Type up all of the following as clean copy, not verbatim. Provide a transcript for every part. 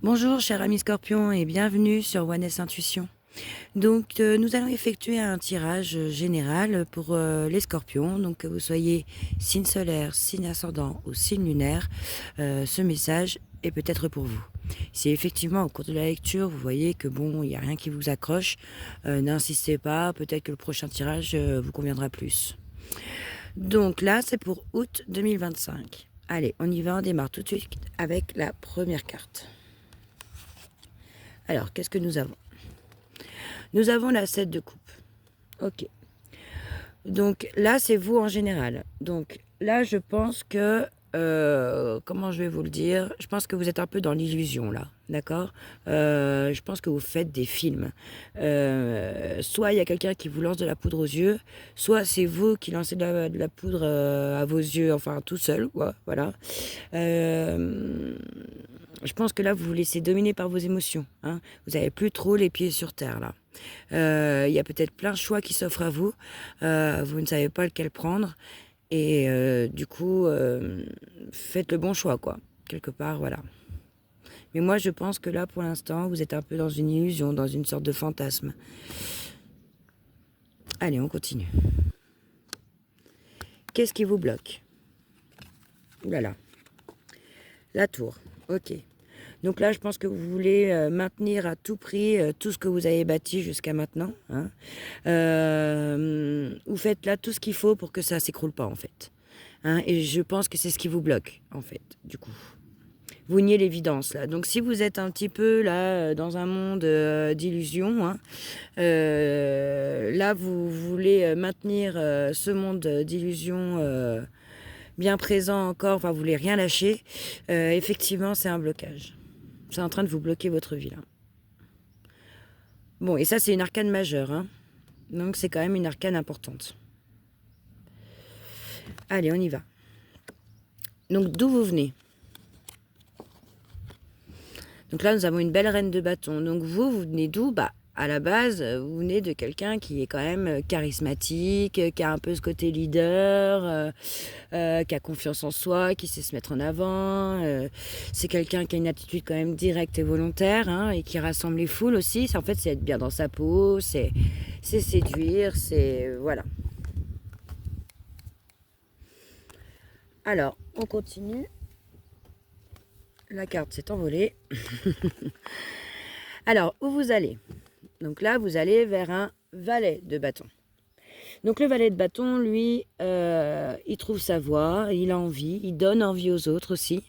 Bonjour chers amis Scorpions et bienvenue sur Oneness Intuition. Donc nous allons effectuer un tirage général pour les Scorpions, donc que vous soyez signe solaire, signe ascendant ou signe lunaire, ce message est peut-être pour vous. Si effectivement au cours de la lecture vous voyez que bon, il n'y a rien qui vous accroche, n'insistez pas, peut-être que le prochain tirage vous conviendra plus. Donc là c'est pour août 2025. Allez, on y va, on démarre tout de suite avec la première carte. Alors, qu'est-ce que nous avons? Nous avons la 7 de coupe. Ok. Donc là, c'est vous en général. Donc là, je pense que... comment je vais vous le dire? Je pense que vous êtes un peu dans l'illusion, là. D'accord? Je pense que vous faites des films. Soit il y a quelqu'un qui vous lance de la poudre aux yeux, soit c'est vous qui lancez de la poudre à vos yeux, enfin tout seul, quoi. Voilà. Je pense que là, vous vous laissez dominer par vos émotions. Hein. Vous n'avez plus trop les pieds sur terre, là. Il y a peut-être plein de choix qui s'offrent à vous. Vous ne savez pas lequel prendre. Et du coup, faites le bon choix, quoi. Quelque part, voilà. Mais moi, je pense que là, pour l'instant, vous êtes un peu dans une illusion, dans une sorte de fantasme. Allez, on continue. Qu'est-ce qui vous bloque? Ouh là là. La tour. Ok. Donc là, je pense que vous voulez maintenir à tout prix tout ce que vous avez bâti jusqu'à maintenant. Hein. Vous faites là tout ce qu'il faut pour que ça s'écroule pas, en fait. Hein. Et je pense que c'est ce qui vous bloque, en fait, du coup. Vous niez l'évidence, là. Donc si vous êtes un petit peu, là, dans un monde d'illusions, hein, là, vous voulez maintenir ce monde d'illusions bien présent encore, enfin, vous voulez rien lâcher. Effectivement, c'est un blocage. C'est en train de vous bloquer votre vie, là. Bon, et ça, c'est une arcane majeure. Hein. Donc, c'est quand même une arcane importante. Allez, on y va. Donc, d'où vous venez? Donc là, nous avons une belle reine de bâton. Donc, vous venez d'où? Bah, à la base, vous venez de quelqu'un qui est quand même charismatique, qui a un peu ce côté leader, qui a confiance en soi, qui sait se mettre en avant. C'est quelqu'un qui a une attitude quand même directe et volontaire, hein, et qui rassemble les foules aussi. En fait, c'est être bien dans sa peau, c'est séduire, c'est... voilà. Alors, on continue. La carte s'est envolée. Alors, où vous allez? Donc là, vous allez vers un valet de bâton. Donc le valet de bâton, lui, il trouve sa voie, il a envie, il donne envie aux autres aussi.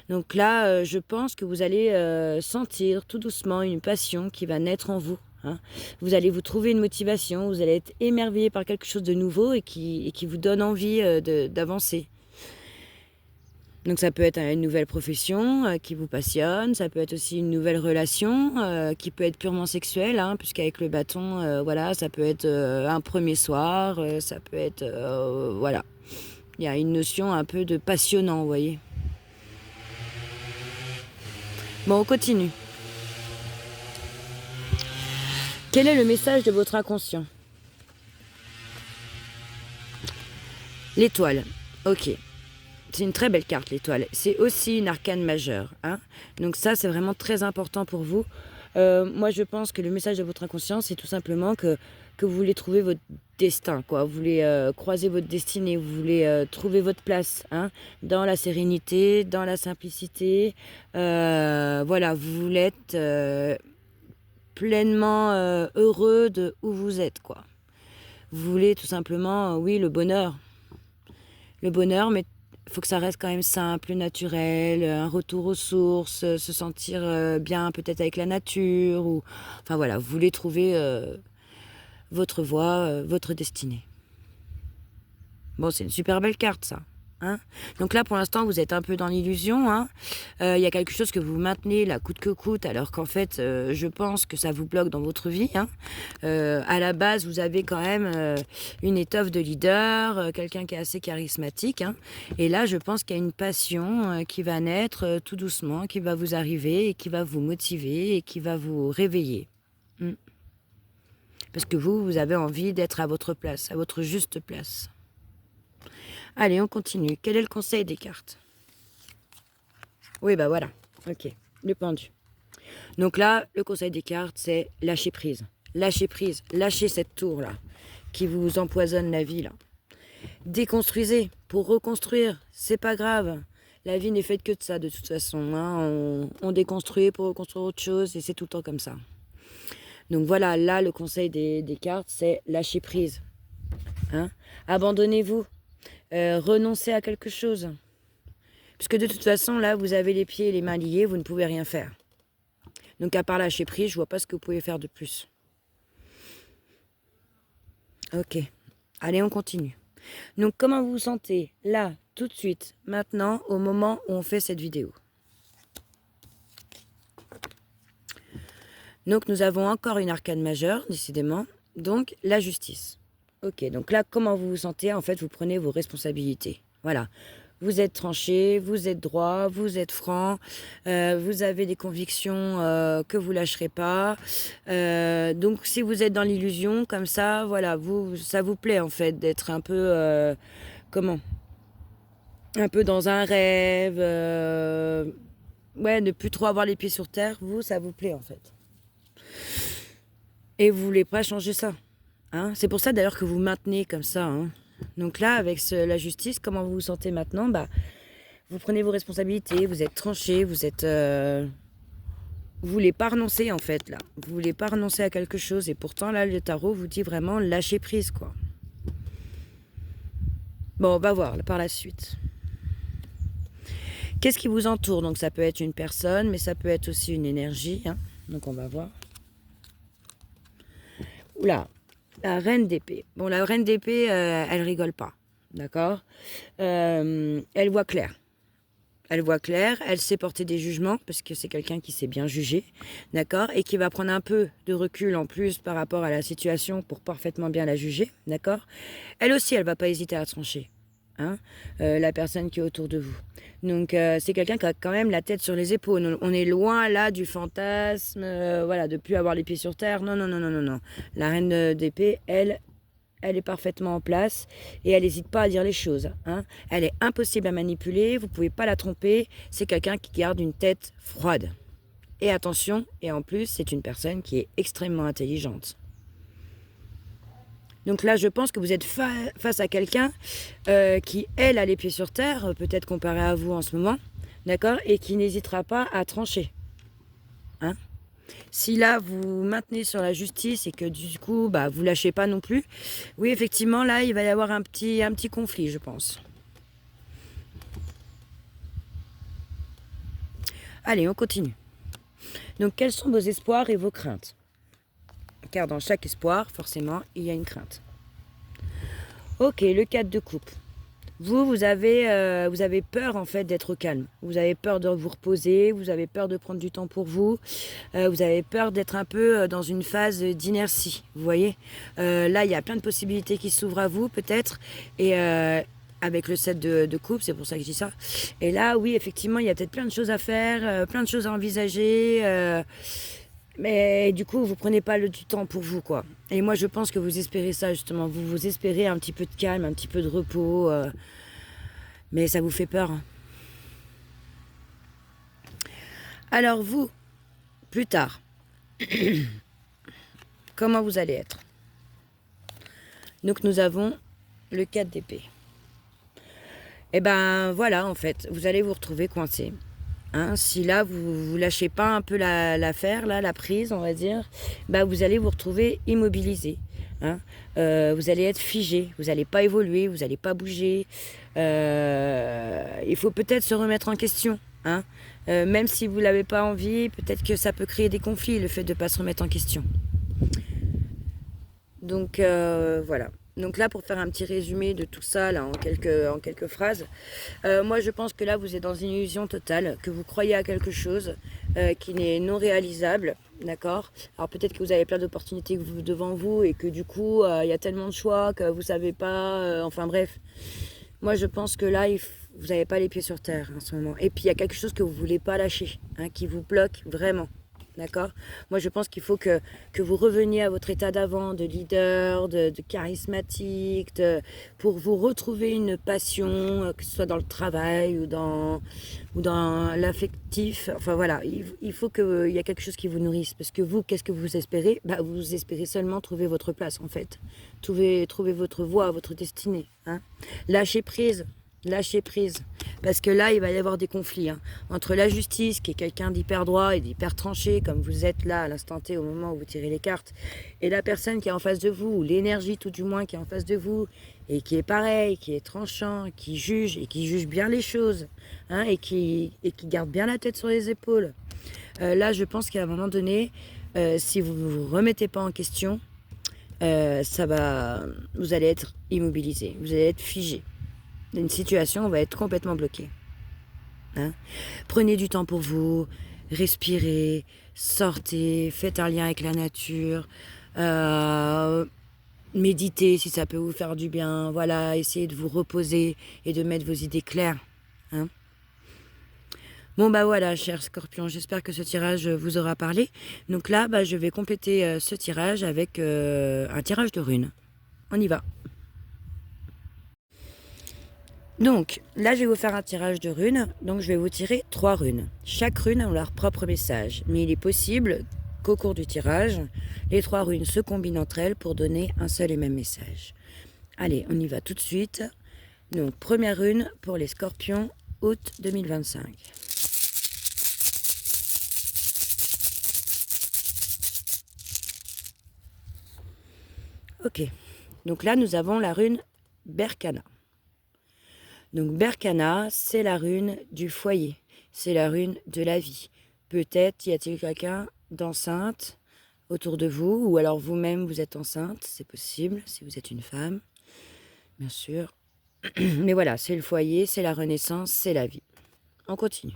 Donc là, je pense que vous allez sentir tout doucement une passion qui va naître en vous. Hein. Vous allez vous trouver une motivation, vous allez être émerveillé par quelque chose de nouveau et qui vous donne envie d'avancer. Donc ça peut être une nouvelle profession qui vous passionne, ça peut être aussi une nouvelle relation qui peut être purement sexuelle, hein, puisqu'avec le bâton, voilà, ça peut être un premier soir, ça peut être, voilà. Il y a une notion un peu de passionnant, vous voyez. Bon, on continue. Quel est le message de votre inconscient? L'étoile, ok. C'est une très belle carte, l'étoile. C'est aussi une arcane majeure. Hein. Donc ça, c'est vraiment très important pour vous. Moi, je pense que le message de votre inconscient, c'est tout simplement que vous voulez trouver votre destin, quoi. Vous voulez croiser votre destinée, vous voulez trouver votre place, hein, dans la sérénité, dans la simplicité. Voilà, vous voulez être pleinement heureux de où vous êtes, quoi. Vous voulez tout simplement, oui, le bonheur. Le bonheur, mais il faut que ça reste quand même simple, naturel, un retour aux sources, se sentir bien peut-être avec la nature. Ou... Enfin voilà, vous voulez trouver votre voie, votre destinée. Bon, c'est une super belle carte, ça. Hein. Donc là, pour l'instant, vous êtes un peu dans l'illusion. Hein. Y a quelque chose que vous maintenez là, coûte que coûte, alors qu'en fait, je pense que ça vous bloque dans votre vie. Hein. À la base, vous avez quand même une étoffe de leader, quelqu'un qui est assez charismatique. Hein. Et là, je pense qu'il y a une passion qui va naître tout doucement, qui va vous arriver et qui va vous motiver et qui va vous réveiller. Parce que vous avez envie d'être à votre place, à votre juste place. Allez, on continue. Quel est le conseil des cartes? Oui, bah voilà. Ok, le pendu. Donc là, le conseil des cartes, c'est lâcher prise. Lâcher prise. Lâchez cette tour-là qui vous empoisonne la vie, là. Déconstruisez pour reconstruire. C'est pas grave. La vie n'est faite que de ça, de toute façon. Hein. On déconstruit pour reconstruire autre chose et c'est tout le temps comme ça. Donc voilà, là, le conseil des cartes, c'est lâcher prise. Hein. Abandonnez-vous. Renoncez à quelque chose. Puisque de toute façon, là, vous avez les pieds et les mains liés, vous ne pouvez rien faire. Donc à part lâcher prise, je vois pas ce que vous pouvez faire de plus. Ok. Allez, on continue. Donc comment vous vous sentez là, tout de suite, maintenant, au moment où on fait cette vidéo? Donc nous avons encore une arcane majeure, décidément. Donc la justice. Ok, donc là, comment vous vous sentez? En fait, vous prenez vos responsabilités. Voilà. Vous êtes tranché, vous êtes droit, vous êtes franc, vous avez des convictions que vous lâcherez pas. Donc si vous êtes dans l'illusion, comme ça, voilà, ça vous plaît en fait d'être un peu, comment? Un peu dans un rêve, ouais, ne plus trop avoir les pieds sur terre, ça vous plaît en fait. Et vous voulez pas changer ça. Hein, c'est pour ça d'ailleurs que vous maintenez comme ça. Hein. Donc là, avec la justice, comment vous vous sentez maintenant? Bah, vous prenez vos responsabilités, vous êtes tranché, vous êtes... vous voulez pas renoncer en fait là. Vous voulez pas renoncer à quelque chose. Et pourtant là, le tarot vous dit vraiment lâcher prise quoi. Bon, on va voir par la suite. Qu'est-ce qui vous entoure? Donc ça peut être une personne, mais ça peut être aussi une énergie. Hein. Donc on va voir. Oula, la reine d'épée. Bon, la reine d'épée, elle rigole pas. D'accord. Elle voit clair. Elle voit clair, elle sait porter des jugements, parce que c'est quelqu'un qui sait bien juger, d'accord, et qui va prendre un peu de recul en plus par rapport à la situation pour parfaitement bien la juger, d'accord. Elle aussi, elle va pas hésiter à trancher, hein, la personne qui est autour de vous. Donc c'est quelqu'un qui a quand même la tête sur les épaules. On est loin là du fantasme, voilà, de plus avoir les pieds sur terre. Non, non, non, non, non, non. La reine d'épée, elle est parfaitement en place et elle n'hésite pas à dire les choses. Hein. Elle est impossible à manipuler, vous ne pouvez pas la tromper. C'est quelqu'un qui garde une tête froide. Et attention, et en plus, c'est une personne qui est extrêmement intelligente. Donc là, je pense que vous êtes face à quelqu'un qui, elle, a les pieds sur terre, peut-être comparé à vous en ce moment, d'accord, et qui n'hésitera pas à trancher. Hein. Si là, vous maintenez sur la justice et que du coup, bah, vous lâchez pas non plus, oui, effectivement, là, il va y avoir un petit conflit, je pense. Allez, on continue. Donc, quels sont vos espoirs et vos craintes? Car dans chaque espoir, forcément, il y a une crainte. Ok, le 4 de coupe. Vous avez peur en fait d'être au calme. Vous avez peur de vous reposer, vous avez peur de prendre du temps pour vous, vous avez peur d'être un peu dans une phase d'inertie. Vous voyez, là il y a plein de possibilités qui s'ouvrent à vous peut-être et avec le 7 de coupe, c'est pour ça que je dis ça. Et là, oui, effectivement, il y a peut-être plein de choses à faire, plein de choses à envisager. Mais du coup, vous prenez pas du temps pour vous, quoi. Et moi, je pense que vous espérez ça, justement. Vous espérez un petit peu de calme, un petit peu de repos. Mais ça vous fait peur. Hein. Alors, vous, plus tard, comment vous allez être? Donc, nous avons le 4 d'épée. Et ben, voilà, en fait, vous allez vous retrouver coincé. Hein, si là, vous lâchez pas un peu l'affaire, là, la prise, on va dire, bah, vous allez vous retrouver immobilisé. Hein. Vous allez être figé, vous n'allez pas évoluer, vous n'allez pas bouger. Il faut peut-être se remettre en question. Hein. Même si vous l'avez pas envie, peut-être que ça peut créer des conflits, le fait de ne pas se remettre en question. Donc voilà. Donc là, pour faire un petit résumé de tout ça, là, en quelques phrases, moi je pense que là, vous êtes dans une illusion totale, que vous croyez à quelque chose qui n'est non réalisable, d'accord. Alors peut-être que vous avez plein d'opportunités devant vous et que du coup, il y a tellement de choix que vous savez pas, enfin bref. Moi je pense que là, vous n'avez pas les pieds sur terre en ce moment. Et puis il y a quelque chose que vous voulez pas lâcher, hein, qui vous bloque vraiment. D'accord? Moi, je pense qu'il faut que vous reveniez à votre état d'avant, de leader, de charismatique, pour vous retrouver une passion, que ce soit dans le travail ou dans l'affectif. Enfin voilà, il faut qu'il y ait quelque chose qui vous nourrisse. Parce que vous, qu'est-ce que vous espérez? Bah, vous espérez seulement trouver votre place, en fait. Trouver votre voie, votre destinée. Hein? Lâchez prise. Lâchez prise. Parce que là, il va y avoir des conflits. Hein, entre la justice, qui est quelqu'un d'hyper droit et d'hyper tranché, comme vous êtes là à l'instant T au moment où vous tirez les cartes, et la personne qui est en face de vous, ou l'énergie tout du moins qui est en face de vous, et qui est pareil, qui est tranchant, qui juge, et qui juge bien les choses, hein, et qui garde bien la tête sur les épaules. Là, je pense qu'à un moment donné, si vous ne vous remettez pas en question, vous allez être immobilisé, vous allez être figé. Une situation va être complètement bloquée. Hein? Prenez du temps pour vous, respirez, sortez, faites un lien avec la nature, méditez si ça peut vous faire du bien, voilà, essayez de vous reposer et de mettre vos idées claires. Hein? Bon bah voilà, chers scorpions, j'espère que ce tirage vous aura parlé. Donc là, je vais compléter ce tirage avec un tirage de runes. On y va. Donc, là, je vais vous faire un tirage de runes. Donc, je vais vous tirer 3 runes. Chaque rune a leur propre message. Mais il est possible qu'au cours du tirage, les 3 runes se combinent entre elles pour donner un seul et même message. Allez, on y va tout de suite. Donc, première rune pour les scorpions, août 2025. Ok. Donc là, nous avons la rune Berkana. Donc Berkana, c'est la rune du foyer, c'est la rune de la vie. Peut-être y a-t-il quelqu'un d'enceinte autour de vous, ou alors vous-même vous êtes enceinte, c'est possible, si vous êtes une femme, bien sûr. Mais voilà, c'est le foyer, c'est la renaissance, c'est la vie. On continue.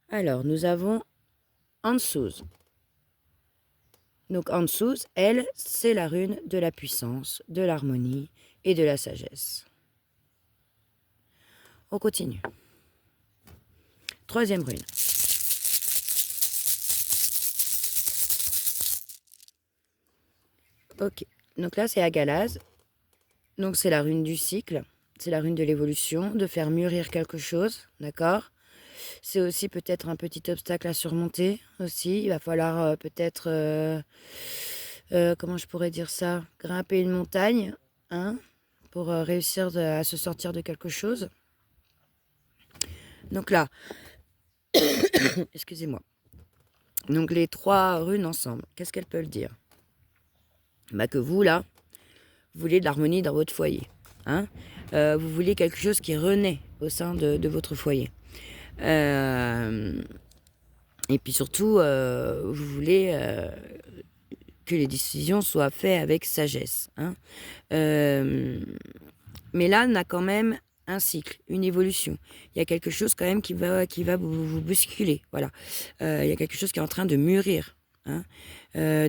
Alors, nous avons Ansuz. Donc Ansuz, elle, c'est la rune de la puissance, de l'harmonie et de la sagesse. On continue. Troisième rune. Ok, donc là c'est Agalaz. Donc c'est la rune du cycle, c'est la rune de l'évolution, de faire mûrir quelque chose, d'accord? C'est aussi peut-être un petit obstacle à surmonter aussi. Il va falloir peut-être, comment je pourrais dire ça, grimper une montagne, hein, pour réussir à se sortir de quelque chose. Donc là, excusez-moi. Donc les 3 runes ensemble, qu'est-ce qu'elles peuvent dire? Que vous, là, vous voulez de l'harmonie dans votre foyer. Hein, vous voulez quelque chose qui renaît au sein de votre foyer. Et puis surtout, vous voulez que les décisions soient faites avec sagesse. Hein. Mais là, on a quand même un cycle, une évolution. Il y a quelque chose quand même qui va vous bousculer. Voilà. Il y a quelque chose qui est en train de mûrir. Hein.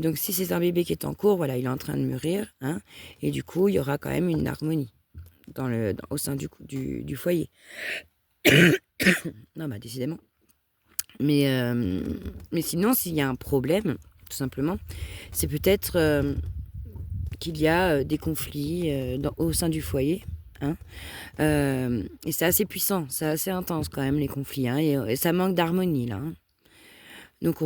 Donc si c'est un bébé qui est en cours, voilà, il est en train de mûrir. Hein, et du coup, il y aura quand même une harmonie au sein du foyer. Non, décidément. Mais sinon, s'il y a un problème, tout simplement, c'est peut-être qu'il y a des conflits au sein du foyer. Hein. Et c'est assez puissant, c'est assez intense quand même les conflits. Hein, et ça manque d'harmonie là. Hein. Donc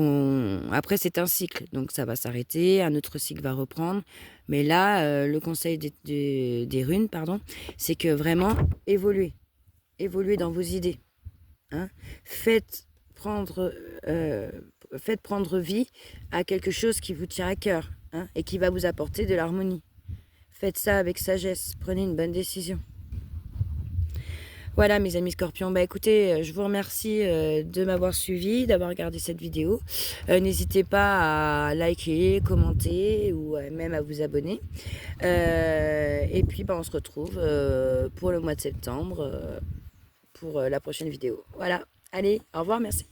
après c'est un cycle, donc ça va s'arrêter, un autre cycle va reprendre. Mais là, le conseil des runes, c'est que vraiment évoluez dans vos idées. Hein. Faites prendre vie à quelque chose qui vous tient à cœur, hein, et qui va vous apporter de l'harmonie. Faites ça avec sagesse, prenez une bonne décision. Voilà mes amis scorpions, écoutez, je vous remercie de m'avoir suivi, d'avoir regardé cette vidéo. N'hésitez pas à liker, commenter ou même à vous abonner. Et puis on se retrouve pour le mois de septembre pour la prochaine vidéo. Voilà, allez, au revoir, merci.